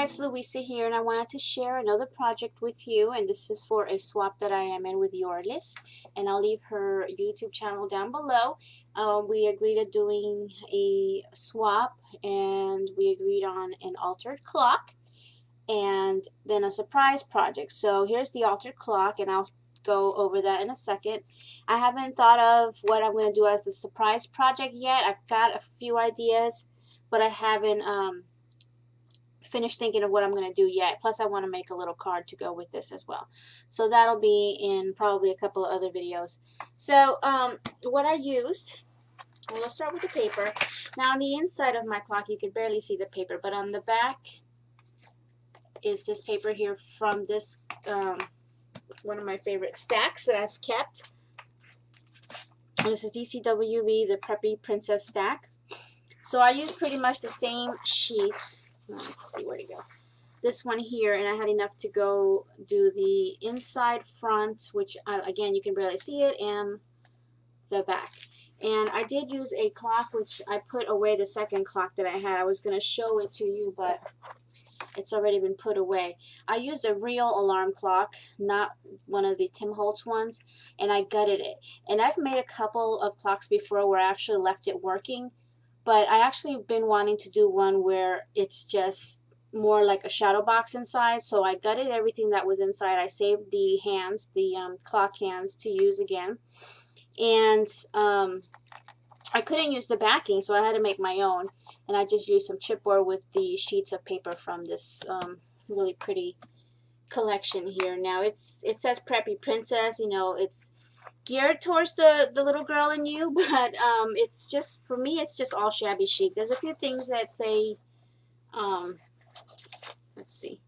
guys, Louisa here, and I wanted to share another project with you, and this is for a swap that I am in with Yorlis, and I'll leave her YouTube channel down below. We agreed on doing a swap, and we agreed on an altered clock, and then a surprise project. So here's the altered clock, and I'll go over that in a second. I haven't thought of what I'm going to do as the surprise project yet. I've got a few ideas, but I haven't finished thinking of what I'm going to do yet. Plus I want to make a little card to go with this as well. So that'll be in probably a couple of other videos. So what I used, well, let's start with the paper. Now on the inside of my clock you can barely see the paper, but on the back is this paper here from this one of my favorite stacks that I've kept. This is DCWB, the Preppy Princess stack. So I use pretty much the same sheet. Let's see where to go. This one here, and I had enough to go do the inside front, which again you can barely see it, and the back. And I did use a clock, which I put away the second clock that I had. I was going to show it to you, but it's already been put away. I used a real alarm clock, not one of the Tim Holtz ones, and I gutted it. And I've made a couple of clocks before where I actually left it working. But I actually been wanting to do one where it's just more like a shadow box inside. So I gutted everything that was inside. I saved the hands, the clock hands, to use again. And I couldn't use the backing, so I had to make my own. And I just used some chipboard with the sheets of paper from this really pretty collection here. Now it says Preppy Princess. You know, it's geared towards the little girl in you, but it's just, for me, it's just all shabby chic. There's a few things that say, let's see,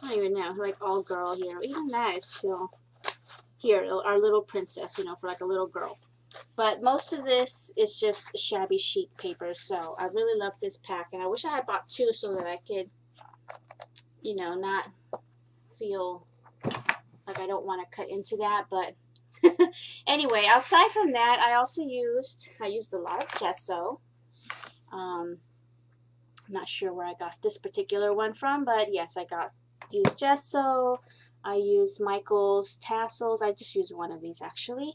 I don't even know, like all girl here. Even that is still here, our little princess, you know, for like a little girl. But most of this is just shabby chic paper, so I really love this pack, and I wish I had bought two so that I could, you know, not feel like I don't want to cut into that, but anyway, aside from that, I used a lot of gesso. Not sure where I got this particular one from, but yes, I used gesso. I used Michael's tassels. I just used one of these actually.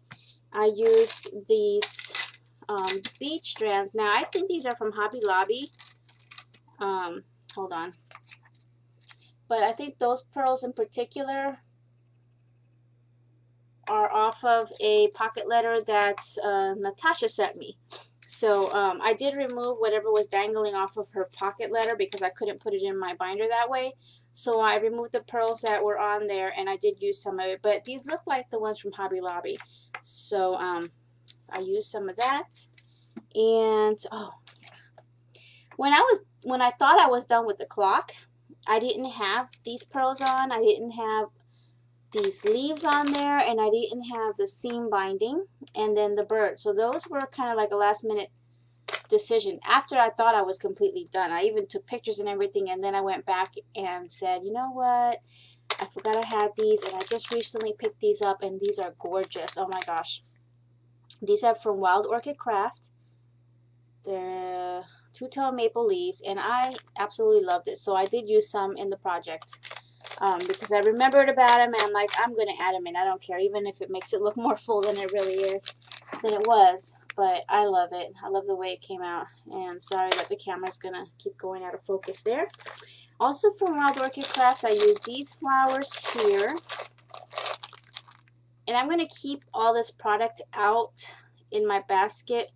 I used these beach strands. Now I think these are from Hobby Lobby. Hold on. But I think those pearls in particular are off of a pocket letter that Natasha sent me. So I did remove whatever was dangling off of her pocket letter because I couldn't put it in my binder that way. So I removed the pearls that were on there, and I did use some of it. But these look like the ones from Hobby Lobby. So I used some of that. And oh, when I thought I was done with the clock, I didn't have these pearls on. I didn't have these leaves on there, and I didn't have the seam binding, and then the bird. So those were kind of like a last minute decision after I thought I was completely done. I even took pictures and everything, and then I went back and said, you know what, I forgot I had these, and I just recently picked these up, and these are gorgeous. Oh my gosh. These are from Wild Orchid Craft. They're two-tone maple leaves, and I absolutely love this. So I did use some in the project. Because I remembered about them, and I'm like, I'm going to add them in. I don't care, even if it makes it look more full than it really is, than it was. But I love it. I love the way it came out. And sorry that the camera's going to keep going out of focus there. Also from Wild Orchid Craft, I used these flowers here. And I'm going to keep all this product out in my basket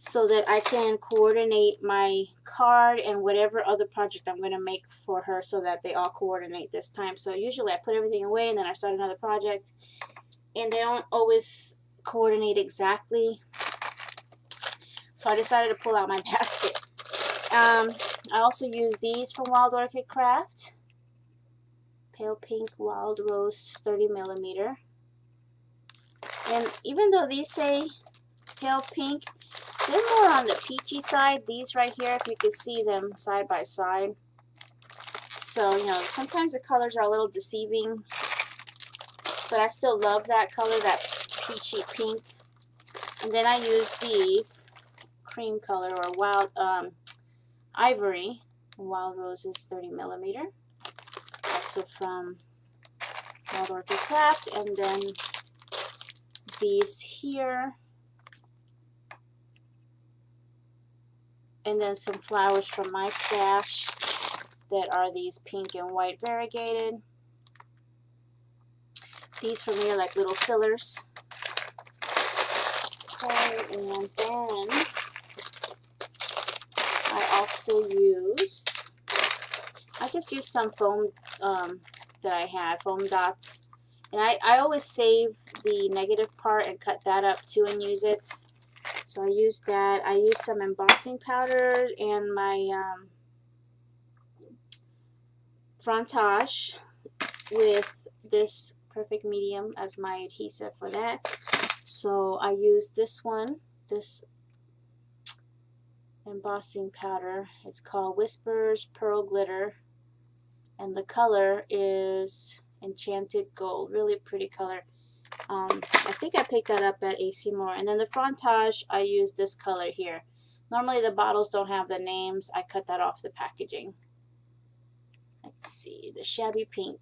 so that I can coordinate my card and whatever other project I'm going to make for her so that they all coordinate this time. So usually I put everything away and then I start another project, and they don't always coordinate exactly. So I decided to pull out my basket. I also use these from Wild Orchid Craft. Pale Pink Wild Rose 30mm. And even though these say pale pink, they're more on the peachy side. These right here, if you can see them side by side. So, you know, sometimes the colors are a little deceiving, but I still love that color, that peachy pink. And then I use these cream color or wild ivory Wild Roses 30 millimeter, also from Untitled Craft, and then these here, and then some flowers from my stash that are these pink and white variegated. These for me are like little fillers. Okay, and then I just used some foam that I had, foam dots. And I always save the negative part and cut that up too and use it. So I used that. I used some embossing powder and my frontage with this perfect medium as my adhesive for that. So I used this one, this embossing powder. It's called Whispers Pearl Glitter, and the color is Enchanted Gold. Really pretty color. I think I picked that up at AC Moore. And then the frontage, I used this color here. Normally the bottles don't have the names. I cut that off the packaging. Let's see, the Shabby Pink.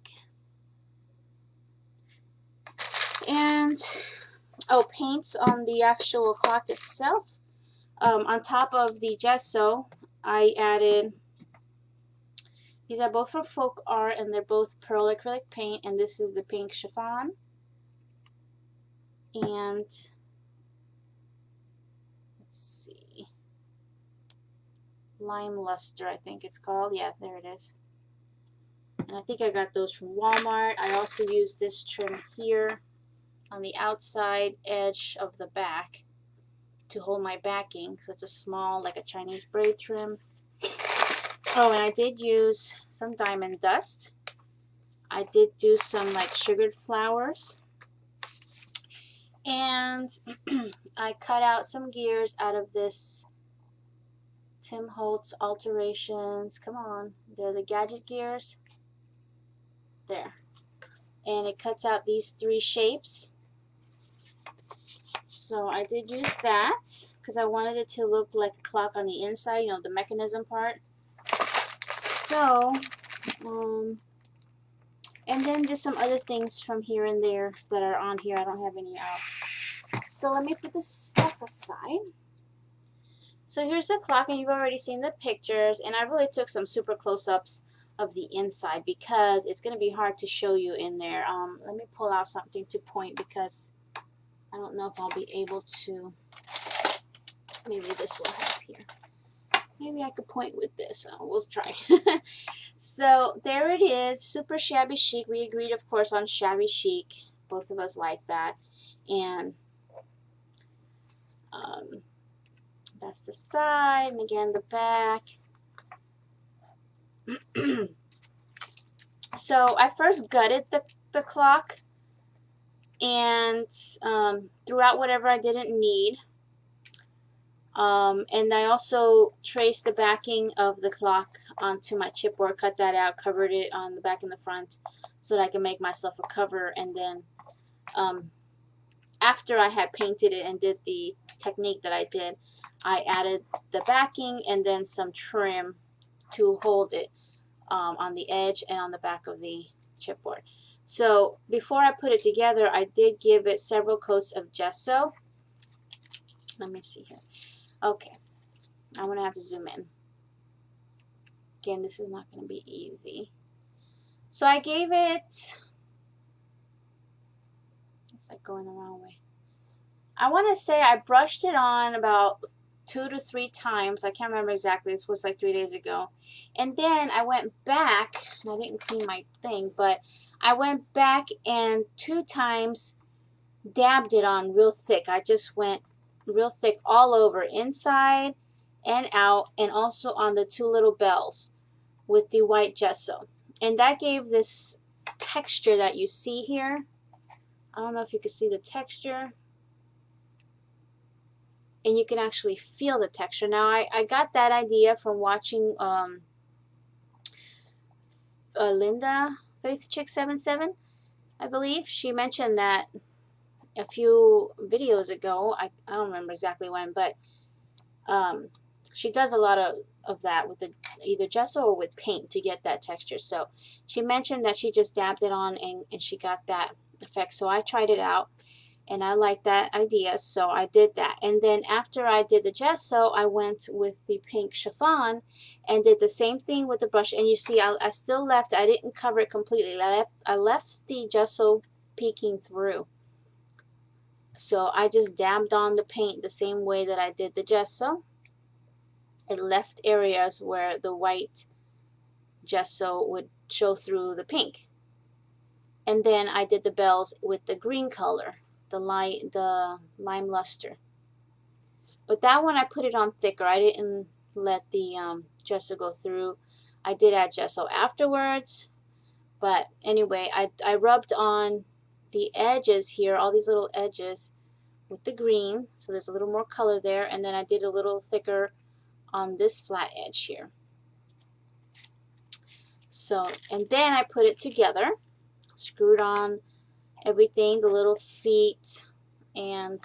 And oh, paints on the actual clock itself. On top of the gesso, I added, these are both from Folk Art, and they're both pearl acrylic paint, and this is the pink chiffon. And let's see, Lime Luster, I think it's called. Yeah, there it is. And I think I got those from Walmart. I also used this trim here on the outside edge of the back to hold my backing. So it's a small, like a Chinese braid trim. Oh, and I did use some diamond dust. I did do some like sugared flowers. And I cut out some gears out of this Tim Holtz Alterations. Come on, they're the gadget gears. There. And it cuts out these 3 shapes. So I did use that because I wanted it to look like a clock on the inside, you know, the mechanism part. So, and then just some other things from here and there that are on here. I don't have any out. So let me put this stuff aside. So here's the clock, and you've already seen the pictures, and I really took some super close-ups of the inside because it's going to be hard to show you in there. Let me pull out something to point because I don't know if I'll be able to. Maybe this will help here. Maybe I could point with this. We'll try. So there it is, super shabby chic. We agreed, of course, on shabby chic. Both of us like that. And that's the side, and again the back. So I first gutted the clock and threw out whatever I didn't need. And I also traced the backing of the clock onto my chipboard, cut that out, covered it on the back and the front so that I can make myself a cover. And then after I had painted it and did the technique that I did, I added the backing and then some trim to hold it on the edge and on the back of the chipboard. So before I put it together, I did give it several coats of gesso. Let me see here. Okay, I'm going to have to zoom in. Again, this is not going to be easy. So I gave it, it's like going the wrong way. I want to say I brushed it on about 2 to 3 times. I can't remember exactly. This was like 3 days ago. And then I went back, and I didn't clean my thing, but I went back and 2 times dabbed it on real thick. I just went real thick all over, inside and out, and also on the 2 little bells with the white gesso. And that gave this texture that you see here. I don't know if you can see the texture. And you can actually feel the texture. Now, I got that idea from watching Linda, Faith Chick 77, I believe. She mentioned that a few videos ago. I don't remember exactly when, but she does a lot of of that with the either gesso or with paint to get that texture. So she mentioned that she just dabbed it on and she got that effect. So I tried it out and I liked that idea, so I did that. And then after I did the gesso, I went with the pink chiffon and did the same thing with the brush. And you see, I still left, I didn't cover it completely. I left the gesso peeking through. So I just dabbed on the paint the same way that I did the gesso. It left areas where the white gesso would show through the pink. And then I did the bells with the green color, the lime luster. But that one I put it on thicker. I didn't let the gesso go through. I did add gesso afterwards. But anyway, I rubbed on the edges here, all these little edges with the green. So there's a little more color there. And then I did a little thicker on this flat edge here. So, and then I put it together, screwed on everything, the little feet and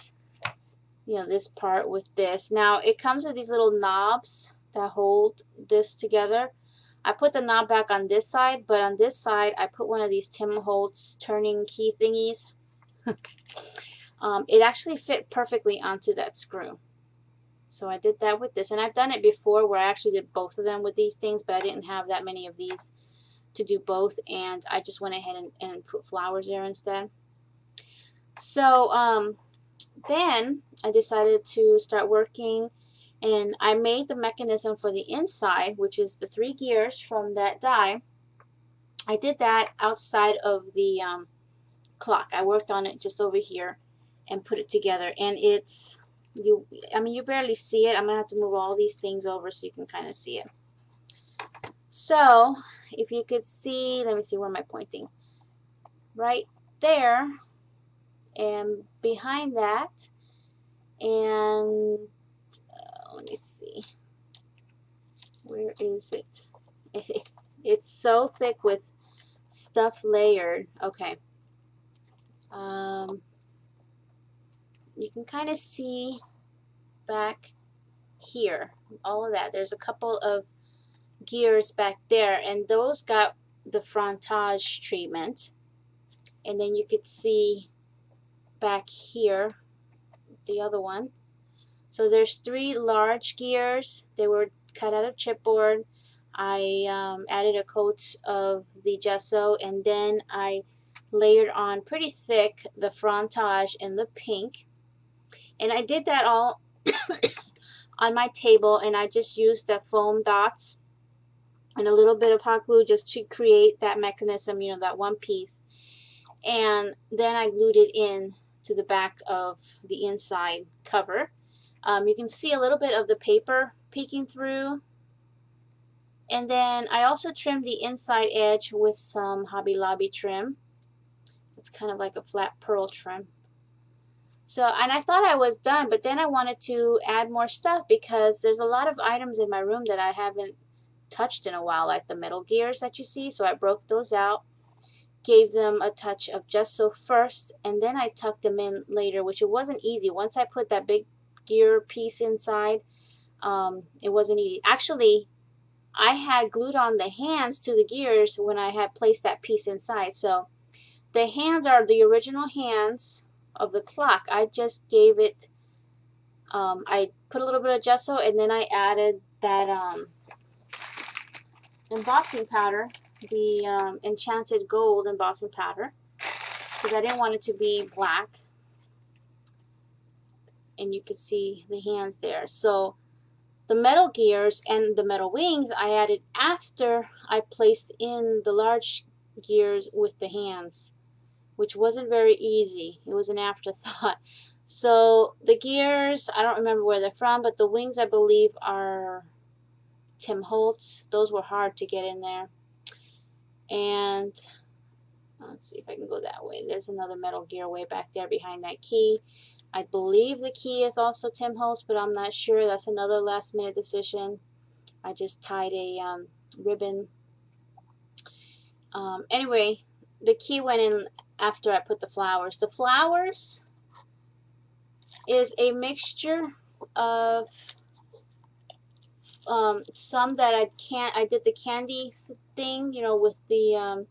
you know this part with this. Now it comes with these little knobs that hold this together. I put the knob back on this side, but on this side I put one of these Tim Holtz turning key thingies. It actually fit perfectly onto that screw. So I did that with this, and I've done it before where I actually did both of them with these things, but I didn't have that many of these to do both, and I just went ahead and put flowers there instead. So then I decided to start working, and I made the mechanism for the inside, which is the 3 gears from that die. I did that outside of the clock. I worked on it just over here and put it together, and it's you barely see it. I'm gonna have to move all these things over so you can kind of see it. So if you could see, let me see, where am I pointing? Right there, and behind that, and let me see, where is it? It's so thick with stuff layered. Okay. You can kind of see back here, all of that. There's a couple of gears back there, and those got the frontage treatment. And then you could see back here the other one. So there's 3 large gears. They were cut out of chipboard. I added a coat of the gesso, and then I layered on pretty thick the frontage and the pink. And I did that all on my table, and I just used the foam dots and a little bit of hot glue just to create that mechanism, you know, that one piece. And then I glued it in to the back of the inside cover. You can see a little bit of the paper peeking through. And then I also trimmed the inside edge with some Hobby Lobby trim. It's kind of like a flat pearl trim. So, and I thought I was done, but then I wanted to add more stuff because there's a lot of items in my room that I haven't touched in a while, like the metal gears that you see. So I broke those out, gave them a touch of gesso first, and then I tucked them in later, which it wasn't easy. Once I put that big gear piece inside, it wasn't easy. Actually, I had glued on the hands to the gears when I had placed that piece inside. So the hands are the original hands of the clock. I just gave it, I put a little bit of gesso, and then I added that embossing powder, the enchanted gold embossing powder, because I didn't want it to be black. And you can see the hands there. So the metal gears and the metal wings I added after I placed in the large gears with the hands, which wasn't very easy. It was an afterthought. So the gears, I don't remember where they're from, but the wings I believe are Tim Holtz. Those were hard to get in there. And let's see if I can go that way. There's another metal gear way back there behind that key. I believe the key is also Tim Holtz, but I'm not sure. That's another last minute decision. I just tied a ribbon. Anyway, the key went in after I put the flowers. The flowers is a mixture of some that I did the candy thing, you know, with the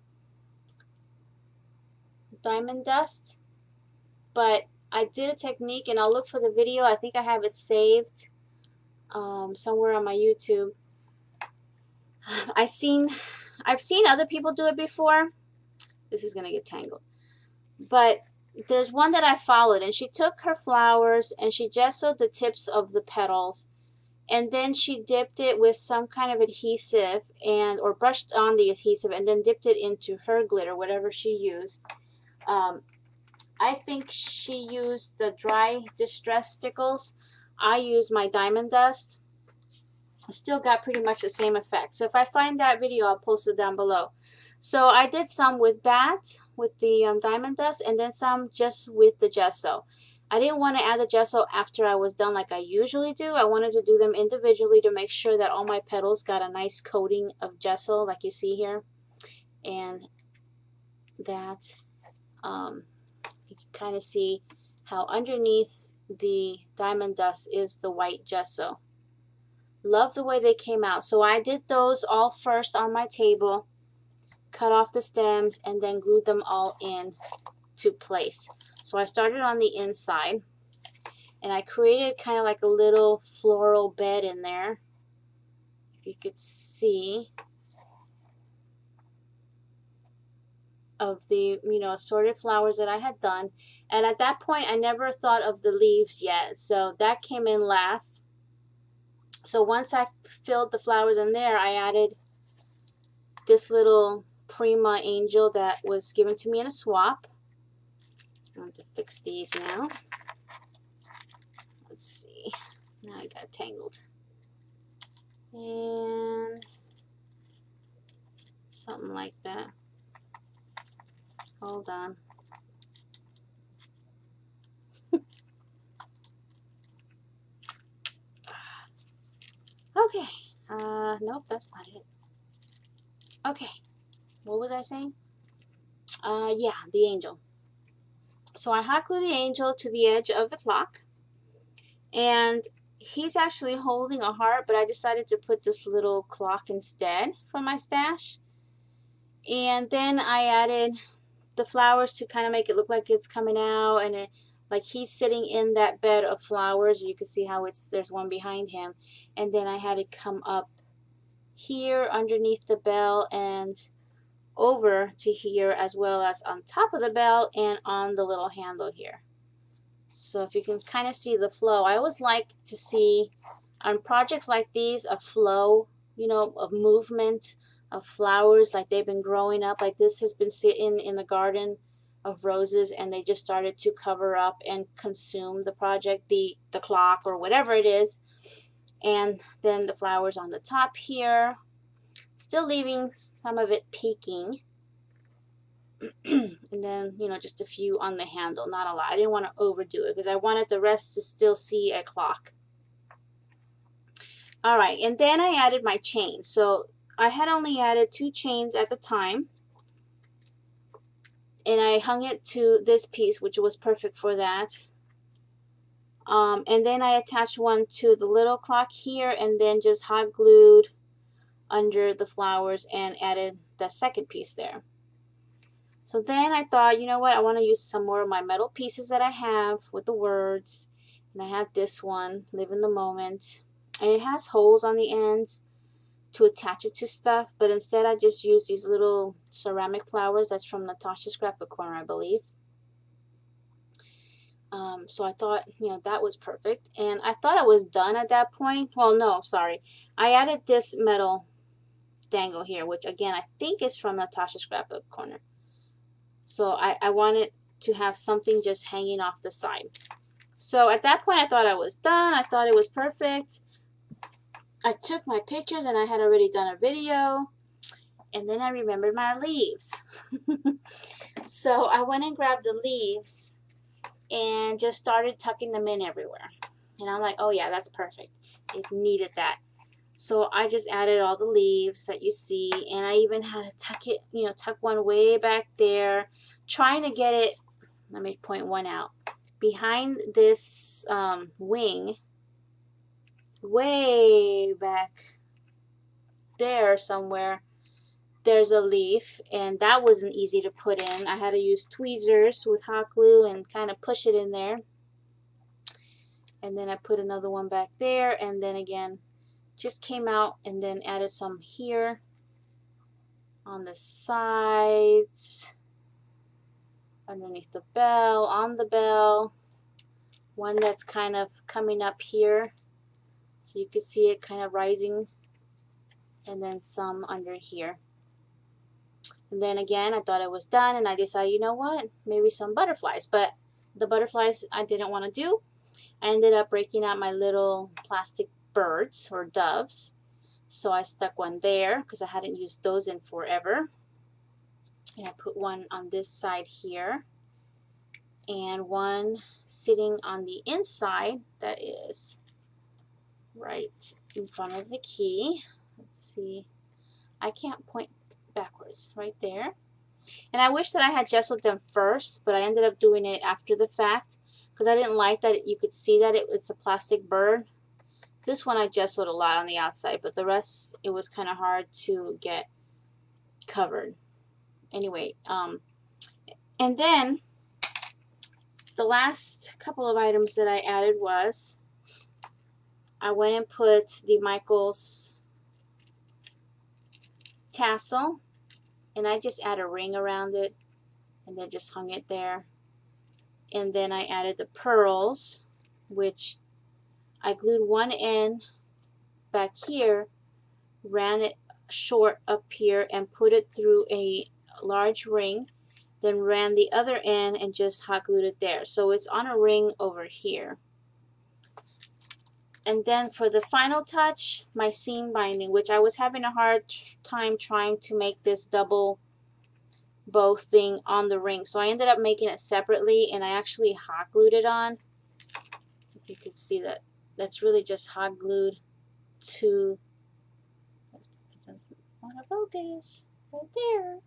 diamond dust. But I did a technique, and I'll look for the video. I think I have it saved somewhere on my YouTube. I've seen other people do it before. This is gonna get tangled. But there's one that I followed, and she took her flowers and she gessoed the tips of the petals, and then she dipped it with some kind of adhesive or brushed on the adhesive, and then dipped it into her glitter, whatever she used. I think she used the dry distress stickles. I used my diamond dust. Still got pretty much the same effect. So if I find that video, I'll post it down below. So I did some with that, with the diamond dust, and then some just with the gesso. I didn't want to add the gesso after I was done like I usually do. I wanted to do them individually to make sure that all my petals got a nice coating of gesso like you see here. And that you can kind of see how underneath the diamond dust is the white gesso. Love the way they came out. So I did those all first on my table, cut off the stems, and then glued them all in to place. So I started on the inside, and I created kind of like a little floral bed in there, if you could see, of the, you know, assorted flowers that I had done. And at that point I never thought of the leaves yet, so that came in last. So once I filled the flowers in there, I added this little Prima angel that was given to me in a swap. I want to fix these now. Let's see. Now I got tangled. And something like that. Hold on. Okay. Nope, that's not it. Okay. What was I saying? Yeah, the angel. So I hot glue the angel to the edge of the clock. And he's actually holding a heart, but I decided to put this little clock instead from my stash. And then I added the flowers to kind of make it look like it's coming out, and like he's sitting in that bed of flowers. You can see how there's one behind him. And then I had it come up here underneath the bell and over to here, as well as on top of the bell and on the little handle here. So if you can kind of see the flow, I always like to see on projects like these a flow, you know, of movement of flowers, like they've been growing up. Like this has been sitting in the garden of roses, and they just started to cover up and consume the project, the clock or whatever it is. And then the flowers on the top here, still leaving some of it peeking. And then, you know, just a few on the handle, not a lot. I didn't want to overdo it because I wanted the rest to still see a clock. All right, and then I added my chain. So I had only added 2 chains at the time, and I hung it to this piece, which was perfect for that. And then I attached one to the little clock here, and then just hot glued under the flowers and added the second piece there. So then I thought, you know what, I want to use some more of my metal pieces that I have with the words. And I have this one, Live in the Moment. And it has holes on the ends to attach it to stuff, but instead I just used these little ceramic flowers. That's from Natasha's Scrapbook Corner, I believe. So I thought, you know, that was perfect. And I thought I was done at that point. Well, no, sorry. I added this metal dangle here, which again, I think is from Natasha's Scrapbook Corner. So I wanted to have something just hanging off the side. So at that point, I thought I was done. I thought it was perfect. I took my pictures, and I had already done a video. And then I remembered my leaves. So I went and grabbed the leaves and just started tucking them in everywhere. And I'm like, oh yeah, that's perfect. It needed that. So I just added all the leaves that you see, and I even had to tuck it, you know, tuck one way back there, trying to get it, let me point one out, behind this wing way back there somewhere, there's a leaf, and that wasn't easy to put in. I had to use tweezers with hot glue and kind of push it in there. And then I put another one back there, and then again just came out, and then added some here on the sides, underneath the bell, on the bell, one that's kind of coming up here so you could see it kind of rising, and then some under here. And then again, I thought it was done, and I decided, you know what, maybe some butterflies. But the butterflies I didn't want to do. I ended up breaking out my little plastic birds or doves. So I stuck one there because I hadn't used those in forever. And I put one on this side here, and one sitting on the inside that is right in front of the key. Let's see. I can't point backwards, right there. And I wish that I had gessoed them first, but I ended up doing it after the fact because I didn't like that you could see that it's a plastic bird. This one I gessoed a lot on the outside, but the rest it was kind of hard to get covered. Anyway, and then the last couple of items that I added was I went and put the Michaels tassel, and I just add a ring around it and then just hung it there. And then I added the pearls, which I glued one end back here, ran it short up here and put it through a large ring, then ran the other end and just hot glued it there. So it's on a ring over here. And then for the final touch, my seam binding, which I was having a hard time trying to make this double bow thing on the ring. So I ended up making it separately, and I actually hot glued it on. If you can see that, that's really just hot glued to, it doesn't want to focus, right there.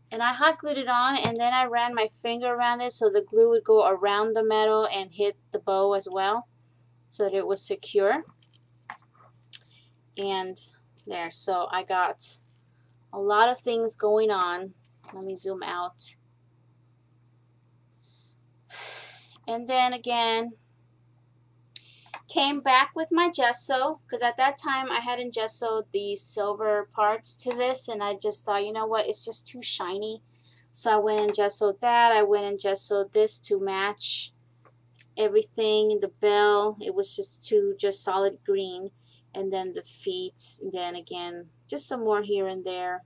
And I hot glued it on, and then I ran my finger around it so the glue would go around the metal and hit the bow as well, so that it was secure. And there, so I got a lot of things going on. Let me zoom out. And then again, came back with my gesso, because at that time I hadn't gessoed the silver parts to this, and I just thought, you know what, it's just too shiny. So I went and gessoed that. I went and gessoed this to match everything. The bell, it was just solid green, and then the feet, and then again just some more here and there.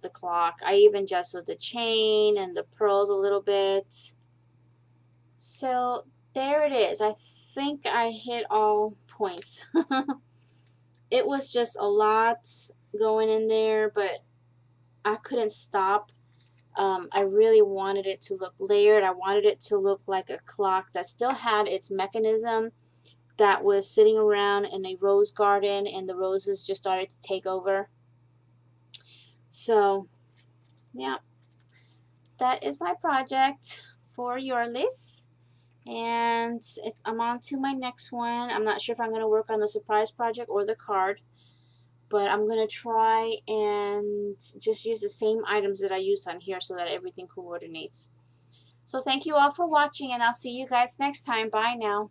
The clock, I even gessoed the chain and the pearls a little bit. So there it is. I think I hit all points. It was just a lot going in there, but I couldn't stop. I really wanted it to look layered. I wanted it to look like a clock that still had its mechanism, that was sitting around in a rose garden, and the roses just started to take over. So yeah, that is my project for Yorlis, and I'm on to my next one. I'm not sure if I'm going to work on the surprise project or the card, but I'm going to try and just use the same items that I used on here so that everything coordinates. So thank you all for watching, and I'll see you guys next time. Bye now.